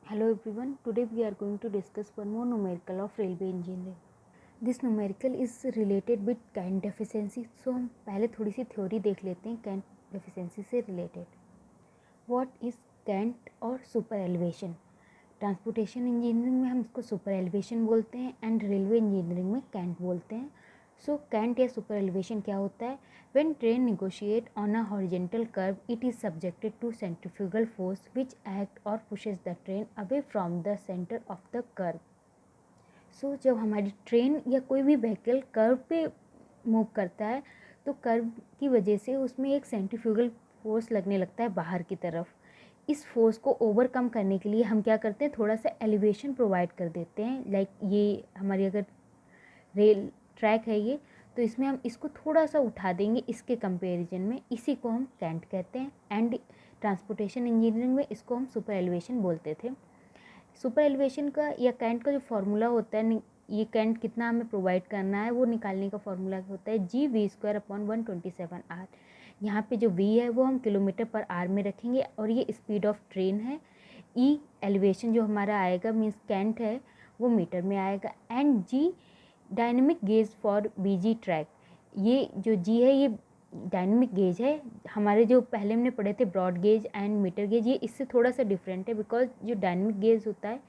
Hello everyone, today we are going to discuss one more numerical of railway engineering. This numerical is related with Kant deficiency. So हम पहले थोड़ी सी theory देख लेते हैं Kant deficiency से related. What is Kant और super elevation? Transportation engineering में हम इसको सुपर एलिवेशन बोलते हैं एंड रेलवे इंजीनियरिंग में कैंट बोलते हैं. सो कैंट या सुपर एलिवेशन क्या होता है? When train negotiate on a horizontal curve it is subjected to centrifugal force which act और pushes the train away from the centre of the curve. So जब हमारी train या कोई भी व्हीकल कर्व पे मूव करता है तो कर्व की वजह से उसमें एक सेंट्रीफ्यूगल फोर्स लगने लगता है बाहर की तरफ. इस फोर्स को ओवरकम करने के लिए हम क्या करते हैं, थोड़ा सा एलिवेशन प्रोवाइड कर देते हैं. लाइक ये हमारी अगर रेल ट्रैक है ये, तो इसमें हम इसको थोड़ा सा उठा देंगे इसके कंपैरिजन में. इसी को हम कैंट कहते हैं एंड ट्रांसपोर्टेशन इंजीनियरिंग में इसको हम सुपर एलिवेशन बोलते थे. सुपर एलिवेशन का या कैंट का जो फार्मूला होता है, ये कैंट कितना हमें प्रोवाइड करना है वो निकालने का फार्मूला होता है GV²/127R. यहाँ पे जो V है वो हम किलोमीटर पर आर में रखेंगे और ये स्पीड ऑफ ट्रेन है. ई एलिवेशन जो हमारा आएगा मीन्स कैंट है वो मीटर में आएगा. एंड जी dynamic gauge for BG track. ये जो जी है ये डायनेमिक गेज है. हमारे जो पहले हमने पढ़े थे broad gauge and metre gauge, ये इससे थोड़ा सा डिफरेंट है बिकॉज जो डायनेमिक गेज होता है,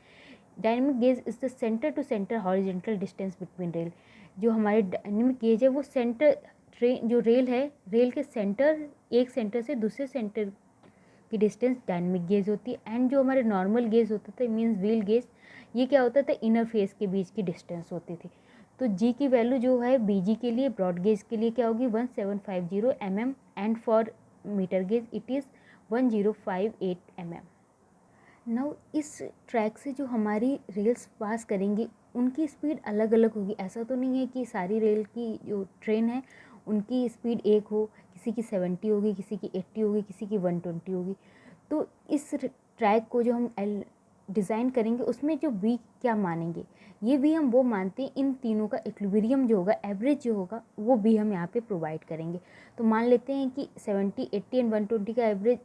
dynamic gauge is the centre to centre horizontal distance between rail. जो हमारे डायनेमिक गेज है वो सेंटर ट्रेन जो रेल है, रेल के सेंटर, एक सेंटर से दूसरे सेंटर की डिस्टेंस डायनेमिक गेज होती है. एंड जो हमारे नॉर्मल गेज होता था मीन्स व्हील गेज, ये क्या होता था, इनर फेस के बीच की डिस्टेंस होती थी. तो जी की वैल्यू जो है बीजी के लिए, ब्रॉड गेज के लिए क्या होगी 1750 mm and for metre gauge it is 1058 mm. Now इस ट्रैक से जो हमारी रेल्स पास करेंगी उनकी स्पीड अलग अलग होगी. ऐसा तो नहीं है कि सारी रेल की जो ट्रेन है उनकी स्पीड एक हो. किसी की 70 होगी, किसी की 80 होगी, किसी की 120 होगी. तो इस ट्रैक को जो हम डिज़ाइन करेंगे उसमें जो वी क्या मानेंगे, ये भी हम वो मानते हैं इन तीनों का इक्विलिब्रियम जो होगा, एवरेज जो होगा वो भी हम यहाँ पे प्रोवाइड करेंगे. तो मान लेते हैं कि 70, 80 एंड 120 का एवरेज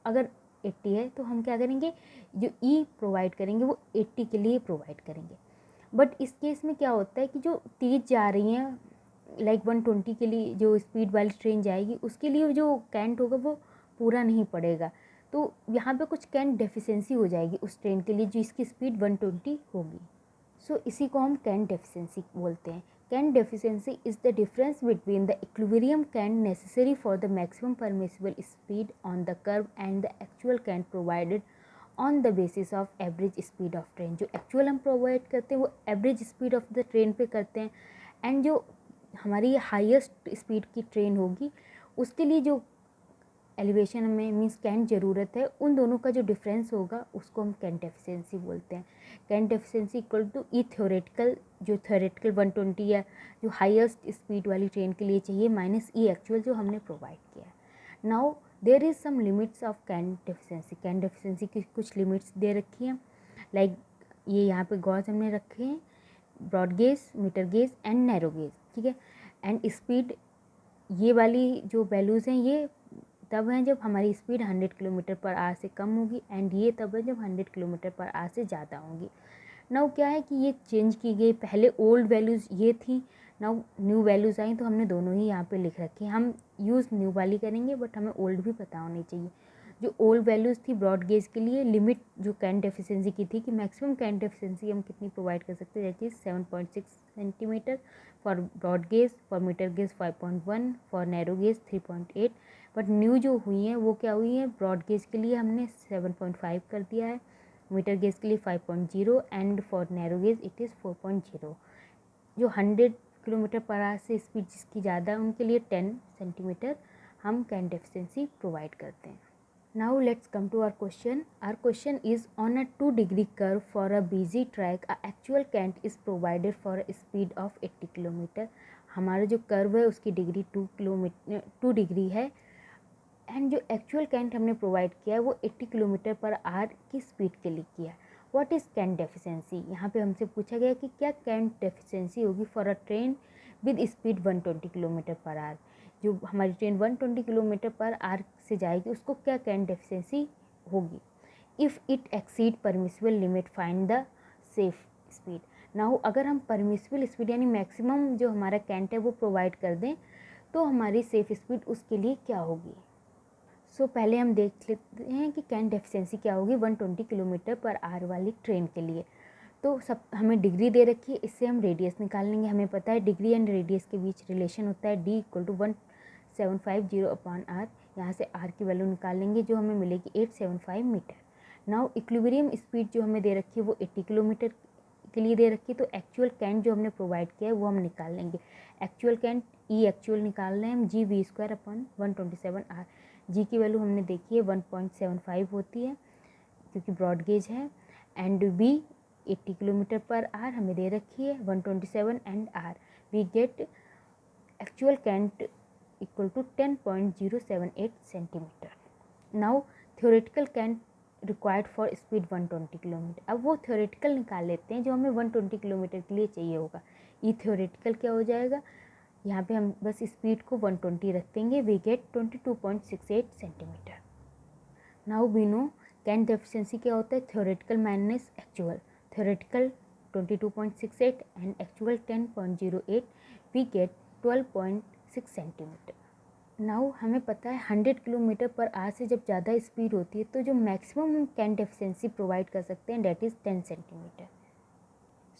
अगर 80 है तो हम क्या करेंगे, जो ई प्रोवाइड करेंगे वो 80 के लिए प्रोवाइड करेंगे. बट इस केस में क्या होता है कि जो तेज़ जा रही हैं लाइक 120 के लिए जो स्पीड वाली ट्रेन जाएगी उसके लिए जो कैंट होगा वो पूरा नहीं पड़ेगा. तो यहाँ पे कुछ कैंट डेफिशिएंसी हो जाएगी उस ट्रेन के लिए जिसकी स्पीड 120 होगी. सो इसी को हम कैंट डेफिशिएंसी बोलते हैं. Cant deficiency is the difference between the equilibrium cant necessary for the maximum permissible speed on the curve and the actual cant provided on the basis of average speed of train. जो actual हम provide करते हैं वो average speed of the train पे करते हैं and जो हमारी हाईएस्ट स्पीड की ट्रेन होगी उसके लिए जो एलिवेशन में मीन्स कैंट ज़रूरत है, उन दोनों का जो डिफरेंस होगा उसको हम कैंट एफिशिएंसी बोलते हैं. Cant efficiency equal to e theoretical, जो थ्योरेटिकल 120 या जो हाईएस्ट स्पीड वाली ट्रेन के लिए चाहिए माइनस ई एक्चुअल जो हमने प्रोवाइड किया है. Now there is some limits of cant efficiency. Cant efficiency की कुछ लिमिट्स दे रखी हैं. लाइक ये यहाँ पे गॉज हमने रखे हैं, broad gauge, metre gauge and narrow gauge. ठीक है. एंड स्पीड ये वाली जो वैल्यूज़ हैं ये तब हैं जब हमारी स्पीड 100 किलोमीटर पर आवर से कम होगी एंड ये तब है जब 100 किलोमीटर पर आवर से ज़्यादा होगी. नाउ क्या है कि ये चेंज की गई, पहले ओल्ड वैल्यूज़ ये थी, नाउ न्यू वैल्यूज़ आई तो हमने दोनों ही यहाँ पे लिख रखे हैं. हम यूज़ न्यू वाली करेंगे बट हमें ओल्ड भी पता होनी चाहिए. जो ओल्ड वैल्यूज़ थी ब्रॉड गेज के लिए, लिमिट जो कैंट एफिशिएंसी की थी कि मैक्सिमम कैंट एफिशिएंसी हम कितनी प्रोवाइड कर सकते हैं, that is 7.6 centimetre for broad gauge, for metre gauge 5.1, for narrow gauge 3.8. But new जो हुई हैं वो क्या हुई है, ब्रॉड गेज के लिए हमने 7.5 कर दिया है, मीटर गेज के लिए 5.0 and for narrow gauge it is 4.0. जो 100 किलोमीटर पर आवर से स्पीड जिसकी ज़्यादा है उनके लिए 10 सेंटीमीटर हम कैंट एफिशिएंसी प्रोवाइड करते हैं. Now let's come to our question. Our question is, on a 2-degree curve for a busy track, a actual cant is provided for a speed of 80 kilometre. हमारा जो curve है उसकी degree 2 degree है and जो actual cantt हमने provide किया है वो 80 किलोमीटर पर आवर की स्पीड के लिए किया है. What is cant deficiency? यहाँ पे हमसे पूछा गया कि क्या कैंट डेफिशिएंसी होगी for a train with speed 120 kilometre per hour. जो हमारी ट्रेन 120 किलोमीटर पर आवर से जाएगी उसको क्या कैंट डेफिशिएंसी होगी. If it exceed permissible limit find the safe speed. Now अगर हम परमिसिबल स्पीड यानी मैक्सिमम जो हमारा कैंट है वो प्रोवाइड कर दें तो हमारी सेफ स्पीड उसके लिए क्या होगी। सो पहले हम देख लेते हैं कि कैंट एफिशिएंसी क्या होगी 120 किलोमीटर पर आवर वाली ट्रेन के लिए। तो सब हमें डिग्री दे रखी है, इससे हम रेडियस निकाल लेंगे। हमें पता है डिग्री एंड रेडियस के बीच रिलेशन होता है D = 1750/r। यहाँ से r की वैल्यू निकाल लेंगे जो हमें मिलेगी 875 मीटर। नाउ इक्विलिब्रियम स्पीड जो हमें दे रखी है वो 80 किलोमीटर के लिए दे रखी है। तो एक्चुअल कैंट जो हमने प्रोवाइड किया है वो हम निकाल लेंगे। एक्चुअल कैंट E एक्चुअल निकाल रहे हैं हम Gv²/127r। G की वैल्यू हमने देखी है 1.75 होती है क्योंकि ब्रॉड गेज है। And B 80 kilometre per hour हमें दे रखी है 127 and r। We get actual cant = 10.078 centimetre. Now theoretical cant required for speed 120 kilometre. अब वो थ्योरेटिकल निकाल लेते हैं जो हमें 120 किलोमीटर के लिए चाहिए होगा। ये थ्योरेटिकल क्या हो जाएगा, यहाँ पे हम बस स्पीड को 120 रख देंगे। We get 22.68 centimetre. Now we know cant efficiency क्या होता है, theoretical minus actual. Theoretical 22.68 and actual 10.08, we get 12.6 centimetre. Now हमें पता है 100 किलोमीटर पर आवर से जब ज़्यादा स्पीड होती है तो जो मैक्सिमम हम कैंट एफिशिएंसी प्रोवाइड कर सकते हैं that is 10 centimetre.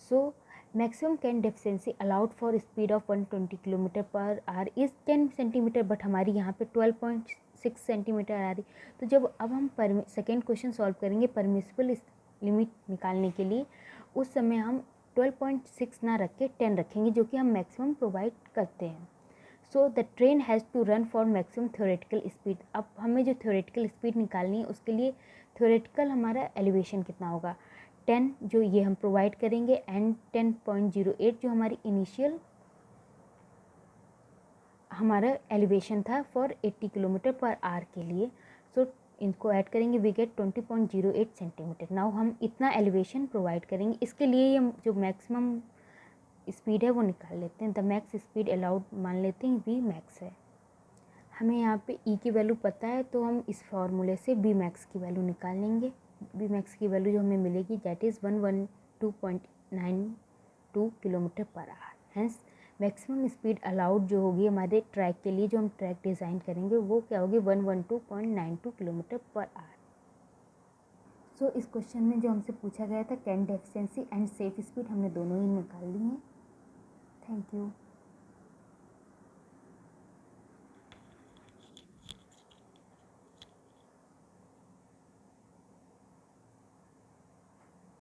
So maximum cant efficiency allowed for speed of 120 kilometre per hour is 10 centimetre, but हमारी यहाँ पे 12.6 सेंटीमीटर आ रही। तो जब अब हम सेकेंड क्वेश्चन सॉल्व करेंगे परमिसिबल लिमिट निकालने के लिए, उस समय हम 12.6 ना रख के 10 रखेंगे जो कि हम मैक्सिमम प्रोवाइड करते हैं। So the train has to run for maximum theoretical speed. अब हमें जो थ्योरेटिकल स्पीड निकालनी है उसके लिए थ्योरेटिकल हमारा एलिवेशन कितना होगा 10 जो ये हम प्रोवाइड करेंगे एंड 10.08 जो हमारी इनिशियल हमारा एलिवेशन था फॉर 80 किलोमीटर पर आवर के लिए। सो इनको ऐड करेंगे वी गेट 20.08 सेंटीमीटर। नाउ हम इतना एलिवेशन प्रोवाइड करेंगे, इसके लिए हम जो मैक्सिमम स्पीड है वो निकाल लेते हैं। द मैक्स स्पीड अलाउड मान लेते हैं वी मैक्स है। हमें यहाँ पे E की वैल्यू पता है तो हम इस फार्मूले से बी मैक्स की वैल्यू निकाल लेंगे। बी मैक्स की वैल्यू जो हमें मिलेगी that is 112.92 kilometre per hour. Hence maximum speed allowed जो होगी हमारे ट्रैक के लिए, जो हम ट्रैक डिज़ाइन करेंगे वो क्या होगी 112.92 किलोमीटर पर आवर। सो इस क्वेश्चन में जो हमसे पूछा गया था cant efficiency and safe speed, हमने दोनों ही निकाल ली हैं। Thank you.